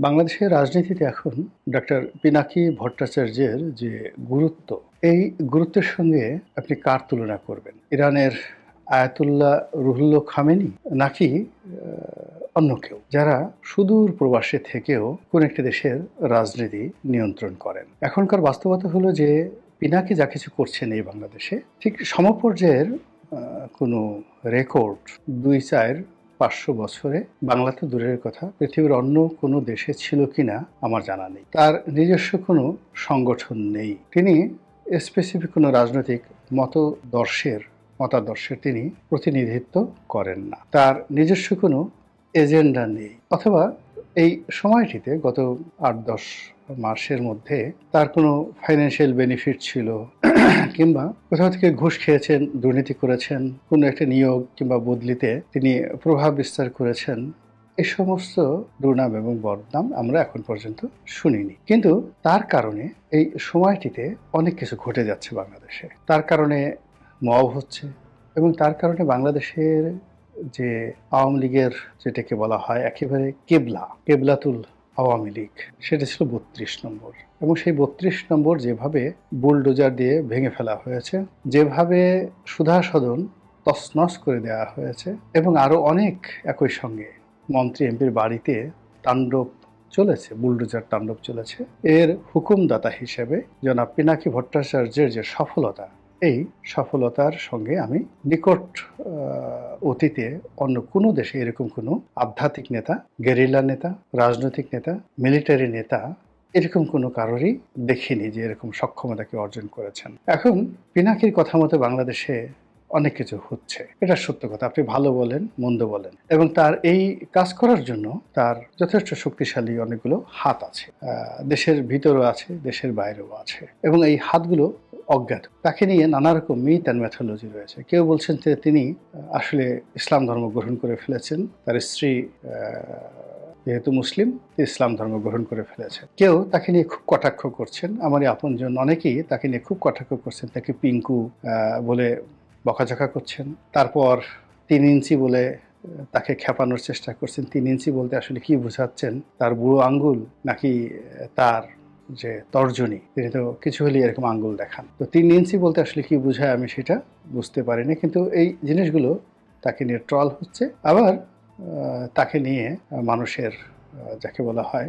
বাংলাদেশের রাজনীতিতে এখন ডক্টর পিনাকি ভট্টাচার্যের যে গুরুত্ব, এই গুরুত্বের সঙ্গে আপনি কার তুলনা করবেন? ইরানের আয়াতুল্লাহ রুহুল্লাহ খামেনি নাকি অন্য কেউ যারা সুদূর প্রবাসে থেকেও কোন একটি দেশের রাজনীতি নিয়ন্ত্রণ করেন? এখনকার বাস্তবতা হলো যে পিনাকি যা কিছু করছেন এই বাংলাদেশে ঠিক সমপর্যায়ের কোনো রেকর্ড ২-৪-৫০০ বছরে বাংলা তো দূরের কথা, পৃথিবীর অন্য কোনো দেশে ছিল কিনা আমার জানা নেই। তার নিজস্ব কোনো সংগঠন নেই। তিনি স্পেসিফিক কোনো রাজনৈতিক মতাদর্শের তিনি প্রতিনিধিত্ব করেন না। তার নিজস্ব কোনো এজেন্ডা নেই, অথবা এই সময়টিতে গত ৮-১০ মাসের মধ্যে তার কোনো ফাইন্যান্সিয়াল বেনিফিট ছিল কিংবা কোথাও থেকে ঘুষ খেয়েছেন, দুর্নীতি করেছেন, কোনো একটা নিয়োগ কিংবা বদলিতে তিনি প্রভাব বিস্তার করেছেন, এই সমস্ত দুর্নাম এবং বদনাম আমরা এখন পর্যন্ত শুনিনি। কিন্তু তার কারণে এই সময়টিতে অনেক কিছু ঘটে যাচ্ছে বাংলাদেশে। তার কারণে মব হচ্ছে এবং তার কারণে বাংলাদেশের যে আওয়ামী লীগের, যেটাকে বলা হয় একেবারে কেবলাতুল আওয়ামী লীগ, সেটা ছিল ৩২ নম্বর। এবং সেই ৩২ নম্বর যেভাবে বুলডোজার দিয়ে ভেঙে ফেলা হয়েছে, যেভাবে সুধাসদন তছনছ করে দেওয়া হয়েছে, এবং আরো অনেক একই সঙ্গে মন্ত্রী এমপির বাড়িতে বুলডোজার তাণ্ডব চলেছে, এর হুকুমদাতা হিসেবে জনাব পিনাকি ভট্টাচার্যের যে সফলতা, এই সফলতার সঙ্গে আমি নিকট অতীতে অন্য কোনো দেশে এরকম কোনো আধ্যাত্মিক নেতা, গেরিলা নেতা, রাজনৈতিক নেতা, মিলিটারি নেতা এরকম কোনো কারোরই দেখিনি যে এরকম সক্ষমতাকে অর্জন করেছেন। এখন পিনাকির কথা মতো বাংলাদেশে অনেক কিছু হচ্ছে, এটা সত্য কথা। আপনি ভালো বলেন, মন্দ বলেন, এবং তার এই কাজ করার জন্য তার যথেষ্ট শক্তিশালী অনেকগুলো হাত আছে, দেশের ভিতরেও আছে, দেশের বাইরেও আছে, এবং এই হাতগুলো অজ্ঞাত। তাকে নিয়ে নানা রকম মিথ অ্যান্ড ম্যাথোলজি রয়েছে। কেউ বলছেন যে তিনি আসলে ইসলাম ধর্ম গ্রহণ করে ফেলেছেন, তার স্ত্রী যেহেতু মুসলিম, ইসলাম ধর্ম গ্রহণ করে ফেলেছে। কেউ তাকে নিয়ে খুব কটাক্ষ করছেন, আমারই আপনজন অনেকেই তাকে নিয়ে খুব কটাক্ষ করছেন, তাকে পিঙ্কু বলে বকাঝকা করছেন। তারপর ৩ ইঞ্চি বলে তাকে খেপানোর চেষ্টা করছেন। ৩ ইঞ্চি বলতে আসলে কি বোঝাচ্ছেন, তার বুড়ো আঙ্গুল নাকি তার যে তর্জনী, তিনি তো কিছু হলেই এরকম আঙ্গুল দেখান। তো ৩ ইঞ্চি বলতে আসলে কি বোঝায় আমি সেটা বুঝতে পারিনি, কিন্তু এই জিনিসগুলো তাকে নিয়ে ট্রল হচ্ছে। আবার তাকে নিয়ে মানুষের যাকে বলা হয়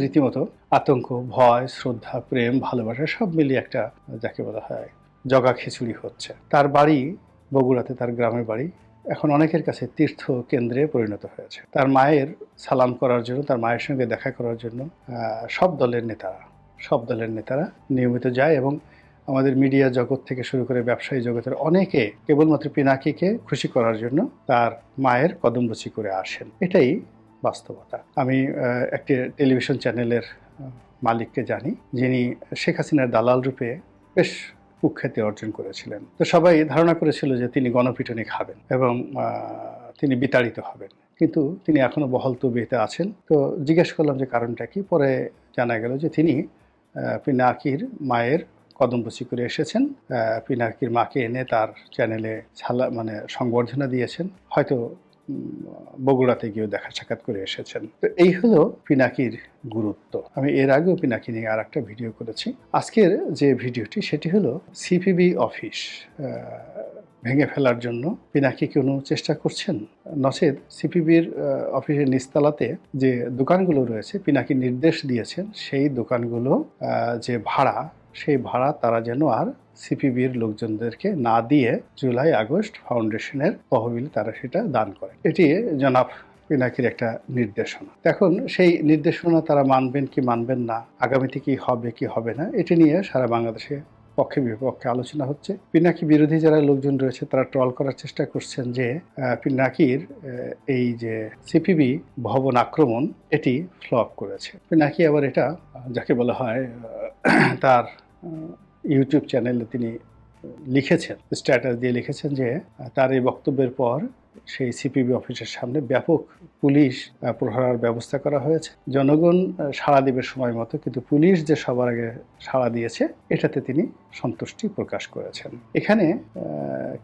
রীতিমতো আতঙ্ক, ভয়, শ্রদ্ধা, প্রেম, ভালোবাসা সব মিলিয়ে একটা যাকে বলা হয় জগা খিচুড়ি হচ্ছে। তার বাড়ি বগুড়াতে, তার গ্রামের বাড়ি এখন অনেকের কাছে তীর্থ কেন্দ্রে পরিণত হয়েছে। তার মায়ের সালাম করার জন্য, তার মায়ের সঙ্গে দেখা করার জন্য সব দলের নেতারা নিয়মিত যায়, এবং আমাদের মিডিয়া জগৎ থেকে শুরু করে ব্যবসায়ী জগতের অনেকে কেবলমাত্র পিনাকিকে খুশি করার জন্য তার মায়ের কদমবুচি করে আসেন। এটাই বাস্তবতা। আমি একটি টেলিভিশন চ্যানেলের মালিককে জানি, যিনি শেখ হাসিনার দালাল রূপে বেশ কুখ্যাতি অর্জন করেছিলেন। তো সবাই ধারণা করেছিল যে তিনি গণপিটুনি খাবেন এবং তিনি বিতাড়িত হবেন, কিন্তু তিনি এখনো বহাল তবিয়তে আছেন। তো জিজ্ঞেস করলাম যে কারণটা কি, পরে জানা গেল যে তিনি পিনাকির মায়ের কদমবুচি করে এসেছেন। পিনাকির মাকে এনে তার চ্যানেলে সংবর্ধনা দিয়েছেন, হয়তো বগুড়াতে গিয়েও দেখা সাক্ষাৎ করে এসেছেন। তো এই হলো পিনাকির গুরুত্ব। আমি এর আগেও পিনাকি নিয়ে আর একটা ভিডিও করেছি। আজকের যে ভিডিওটি সেটি হলো সিপিবি অফিস ভেঙে ফেলার জন্য পিনাকি কোনো চেষ্টা করছেন, নচেত সিপিবির অফিসের নিচতলাতে যে দোকানগুলো রয়েছে, পিনাকি নির্দেশ দিয়েছেন সেই দোকানগুলো যে ভাড়া, সেই ভাড়া তারা যেন আর সিপিবির লোকজনদেরকে না দিয়ে জুলাই আগস্ট ফাউন্ডেশনের তহবিলে তারা সেটা দান করে। এটি জনাব পিনাকির একটা নির্দেশনা। এখন সেই নির্দেশনা তারা মানবেন কি মানবেন না, আগামীতে কি হবে কি হবে না, এটি নিয়ে সারা বাংলাদেশে পক্ষে বিপক্ষে আলোচনা হচ্ছে। পিনাকি বিরোধী যারা লোকজন রয়েছে তারা ট্রল করার চেষ্টা করছেন যে পিনাকির এই যে সিপিবি ভবন আক্রমণ, এটি ফ্লপ করেছে। পিনাকি আবার এটা যাকে বলা হয় তার ইউটিউব চ্যানেলে তিনি লিখেছেন, স্ট্যাটাস দিয়ে লিখেছেন যে তার এই বক্তব্যের পর সেই সিপিবি অফিসের সামনে ব্যাপক পুলিশ প্রহরার ব্যবস্থা করা হয়েছে, জনগণ সাড়া দিবে সময় মতো, কিন্তু পুলিশ যে সবার আগে সাড়া দিয়েছে এটাতে তিনি সন্তুষ্টি প্রকাশ করেছেন। এখানে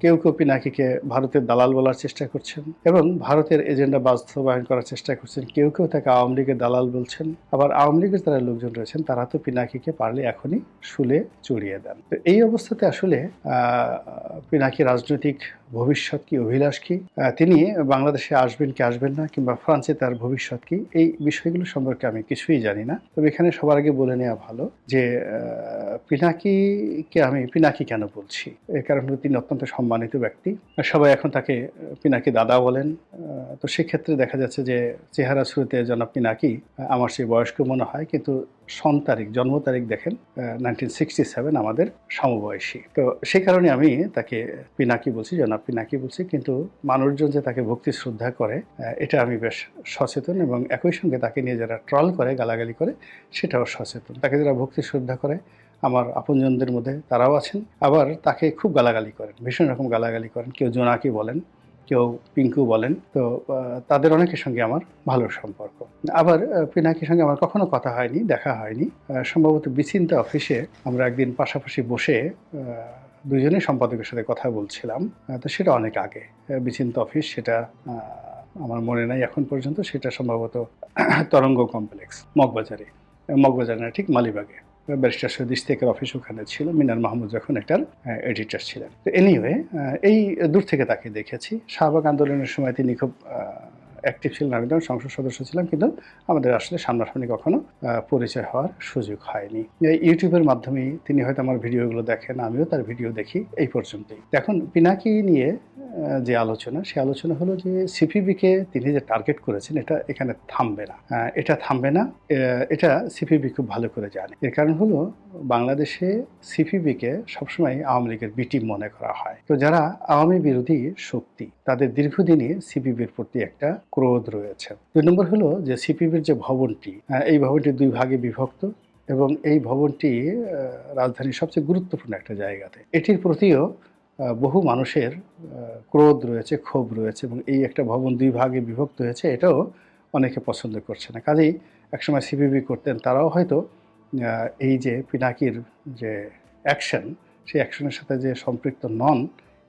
কেউ কেউ পিনাকিকে ভারতের দালাল বলার চেষ্টা করছেন এবং ভারতের এজেন্ডা বাস্তবায়ন করার চেষ্টা করছেন, কেউ কেউ তাকে আওয়ামী লীগের দালাল বলছেন, আবার আওয়ামী লীগের যারা লোকজন রয়েছেন তারা তো পিনাকিকে পারলে এখনই শুলে চড়িয়ে দেন। তো এই অবস্থাতে আসলে পিনাকি রাজনৈতিক ভবিষ্যৎ কি, অভিলাষ কি, তিনি বাংলাদেশে আসবেন কি আসবেন না, কিংবা ফ্রান্সে তার ভবিষ্যৎ কি, এই বিষয়গুলো সম্পর্কে আমি কিছুই জানি না। তবে এখানে সবার আগে বলে নেওয়া ভালো যে পিনাকিকে আমি পিনাকি কেন বলছি, এর কারণ হলো তিনি অত্যন্ত সম্মানিত ব্যক্তি, সবাই এখন তাকে পিনাকি দাদা বলেন। তো সেক্ষেত্রে দেখা যাচ্ছে যে চেহারা শুরুতে জনাব পিনাকি আমার সেই বয়স্ক মনে হয়, কিন্তু জন্ম তারিখ দেখেন 1967, আমাদের সমবয়সী। তো সেই কারণে আমি তাকে পিনাকি বলছি, জনাব পিনাকি বলছি। কিন্তু মানুষজন যে তাকে ভক্তি শ্রদ্ধা করে এটা আমি বেশ সচেতন, এবং একই সঙ্গে তাকে নিয়ে যারা ট্রল করে, গালাগালি করে, সেটাও সচেতন। তাকে যারা ভক্তি শ্রদ্ধা করে আমার আপনজনদের মধ্যে তারাও আছেন, আবার তাকে খুব গালাগালি করেন, ভীষণ রকম গালাগালি করেন। কেউ জোনাকি বলেন, কেউ পিঙ্কু বলেন। তো তাদের অনেকের সঙ্গে আমার ভালো সম্পর্ক। আবার পিনাকির সঙ্গে আমার কখনো কথা হয়নি, দেখা হয়নি। সম্ভবত বিচিন্তা অফিসে আমরা একদিন পাশাপাশি বসে দুজনেই সম্পাদকের সাথে কথা বলছিলাম। তো সেটা অনেক আগে, বিচিন্তা অফিস, সেটা আমার মনে নাই এখন পর্যন্ত। সেটা সম্ভবত তরঙ্গ কমপ্লেক্স, মগবাজারে না, ঠিক মালিবাগে। ব্যারিস্টার সৈয়দ ইশতিয়াকের অফিস ওখানে ছিল, মিনার মাহমুদ যখন এটার এডিটর ছিলেন। তো এনিওয়ে, এই দূর থেকে তাকে দেখেছি। শাহবাগ আন্দোলনের সময় তিনি খুব অ্যাক্টিভ ছিলেন, একদম সংসদ সদস্য ছিলাম, কিন্তু আমাদের আসলে সামনাসামনি কখনো পরিচয় হওয়ার সুযোগ হয়নি। ইউটিউবের মাধ্যমেই তিনি হয়তো আমার ভিডিওগুলো দেখেন, আমিও তার ভিডিও দেখি, এই পর্যন্তই। এখন পিনাকি নিয়ে যে আলোচনা, সে আলোচনা হলো যে সিপিবিকে তিনি যে টার্গেট করেছেন এটা এখানে থামবে না, এটা সিপিবি খুব ভালো করে জানে। এর কারণ হলো বাংলাদেশে সিপিবিকে সবসময় আওয়ামী লীগের বি টিম মনে করা হয়। তো যারা আওয়ামী বিরোধী শক্তি, তাদের দীর্ঘদিনই সিপিবির প্রতি একটা ক্রোধ রয়েছে। 2 নম্বর হলো যে সিপিবির যে ভবনটি, এই ভবনটি 2 ভাগে বিভক্ত, এবং এই ভবনটি রাজধানীর সবচেয়ে গুরুত্বপূর্ণ একটা জায়গাতে। এটির প্রতিও বহু মানুষের ক্রোধ রয়েছে, ক্ষোভ রয়েছে, এবং এই একটা ভবন 2 ভাগে বিভক্ত হয়েছে, এটাও অনেকে পছন্দ করছে না। কাজেই একসময় সিপিবি করতেন, তারাও হয়তো এই যে পিনাকির যে অ্যাকশন, সেই অ্যাকশনের সাথে যে সম্পৃক্ত নন,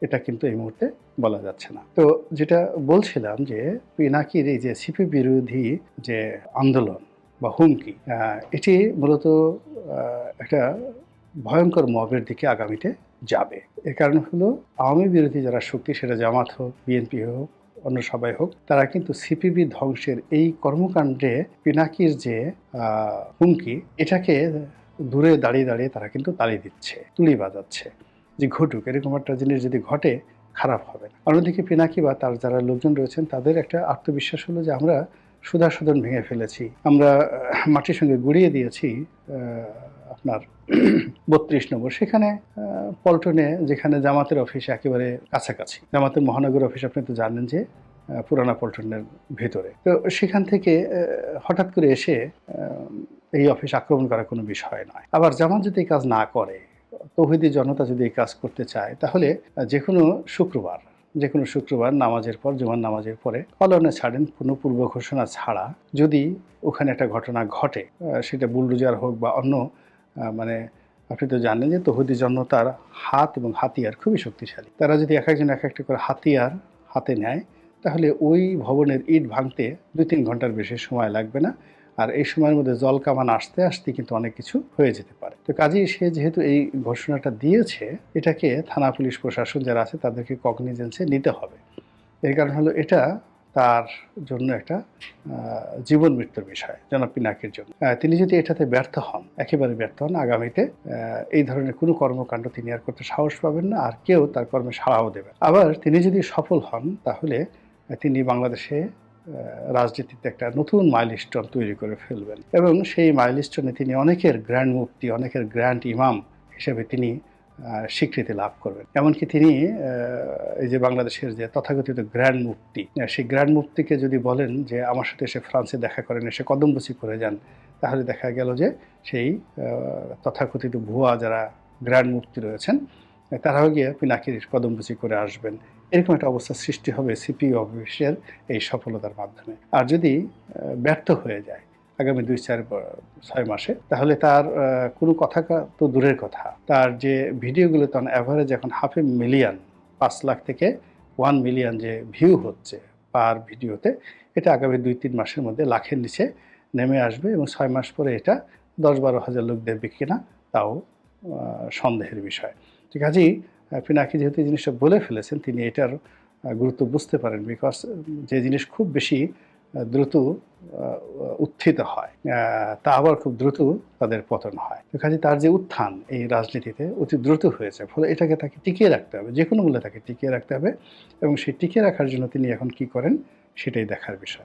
এটা কিন্তু এই মুহূর্তে বলা যাচ্ছে না। তো যেটা বলছিলাম যে পিনাকির এই যে সিপি বিরোধী যে আন্দোলন বা হুমকি, এটি মূলত একটা ভয়ঙ্কর মবের দিকে আগামীতে যাবে। এর কারণ হলো আওয়ামী বিরোধী যারা শক্তি, সেটা জামাত হোক, বিএনপি হোক, অন্য সবাই হোক, তারা কিন্তু সিপিবি ধ্বংসের এই কর্মকাণ্ডে পিনাকির যে হুমকি, এটাকে দূরে দাঁড়িয়ে দাঁড়িয়ে তারা কিন্তু তালি দিচ্ছে, তুলি বাজাচ্ছে যে ঘটুক, এরকম একটা জিনিস যদি ঘটে খারাপ হবে না। অন্যদিকে পিনাকি বা তার যারা লোকজন রয়েছেন, তাদের একটা আত্মবিশ্বাস হলো যে আমরা সুধাসদন ভেঙে ফেলেছি, আমরা মাটির সঙ্গে গুড়িয়ে দিয়েছি আপনার 32 নম্বর। সেখানে পল্টনে, যেখানে জামাতের অফিস একেবারে কাছাকাছি, জামাতের মহানগর অফিস আপনি তো জানেন যে পুরানা পল্টনের ভেতরে, তো সেখান থেকে হঠাৎ করে এসে এই অফিস আক্রমণ করা কোনো বিষয় নয়। আবার জামাত যদি এই কাজ না করে, তৌহিদি জনতা যদি এই কাজ করতে চায়, তাহলে যে কোনো শুক্রবার নামাজের পর, জুমার নামাজের পরে কলনে ছাড়েন, কোনো পূর্ব ঘোষণা ছাড়া যদি ওখানে একটা ঘটনা ঘটে, সেটা বুলডোজার হোক বা অন্য, মানে আপনি তো জানেন যে তৌহিদি জনতার হাত এবং হাতিয়ার খুবই শক্তিশালী। তারা যদি এক একজন এক একটা করে হাতিয়ার হাতে নেয়, তাহলে ওই ভবনের ইট ভাঙতে 2-3 ঘন্টার বেশি সময় লাগবে না। আর এই সময়ের মধ্যে জল কামান আসতে আসতে কিন্তু অনেক কিছু হয়ে যেতে পারে। তো কাজেই সে যেহেতু এই ঘোষণাটা দিয়েছে, এটাকে থানা পুলিশ প্রশাসন যারা আছে তাদেরকে কগনিজেন্সে নিতে হবে। এর কারণ হলো এটা তার জন্য একটা জীবন মৃত্যুর বিষয়, জনাব পিনাকির জন্য। তিনি যদি এটাতে ব্যর্থ হন, একেবারে ব্যর্থ হন, আগামীতে এই ধরনের কোনো কর্মকাণ্ড তিনি আর করতে সাহস পাবেন না, আর কেউ তার কর্মে সাড়াও দেবে। আবার তিনি যদি সফল হন, তাহলে তিনি বাংলাদেশে রাজনীতিতে একটা নতুন মাইলস্টোন তৈরি করে ফেলবেন, এবং সেই মাইলস্টোনে তিনি অনেকের গ্র্যান্ড মুফতি, অনেকের গ্র্যান্ড ইমাম হিসেবে তিনি স্বীকৃতি লাভ করবেন। এমনকি তিনি এই যে বাংলাদেশের যে তথাকথিত গ্র্যান্ড মুফতি, সেই গ্র্যান্ড মুফতিকে যদি বলেন যে আমার সাথে এসে ফ্রান্সে দেখা করেন, এসে কদমবুচি করে যান, তাহলে দেখা গেল যে সেই তথাকথিত ভুয়া যারা গ্র্যান্ড মুফতি রয়েছেন, তারাও গিয়ে পিনাকির কদমবুচি করে আসবেন। এরকম একটা অবস্থা সৃষ্টি হবে সিপিইউ অফিসের এই সফলতার মাধ্যমে। আর যদি ব্যর্থ হয়ে যায় আগামী ২-৪-৬ মাসে, তাহলে তার কোনো কথা তো দূরের কথা। তার যে ভিডিওগুলো তখন এভারেজ এখন 500,000 ৫ লাখ থেকে 1 মিলিয়ন যে ভিউ হচ্ছে পার ভিডিওতে, এটা আগামী ২-৩ মাসের মধ্যে লাখের নিচে নেমে আসবে এবং ৬ মাস পরে এটা ১০-১২ হাজার লোক দেখবে কিনা তাও সন্দেহের বিষয়। তো কাজেই পিনাকি যেহেতু এই জিনিসটা বলে ফেলেছেন, তিনি এটার গুরুত্ব বুঝতে পারেন। বিকজ যে জিনিস খুব বেশি দ্রুত উত্থিত হয়, তা আবার খুব দ্রুত তাদের পতন হয়। তো কাজে তার যে উত্থান এই রাজনীতিতে অতি দ্রুত হয়েছে, ফলে এটাকে তাকে টিকিয়ে রাখতে হবে, যে কোনো মূল্যে তাকে টিকিয়ে রাখতে হবে এবং সেই টিকিয়ে রাখার জন্য তিনি এখন কি করেন সেটাই দেখার বিষয়।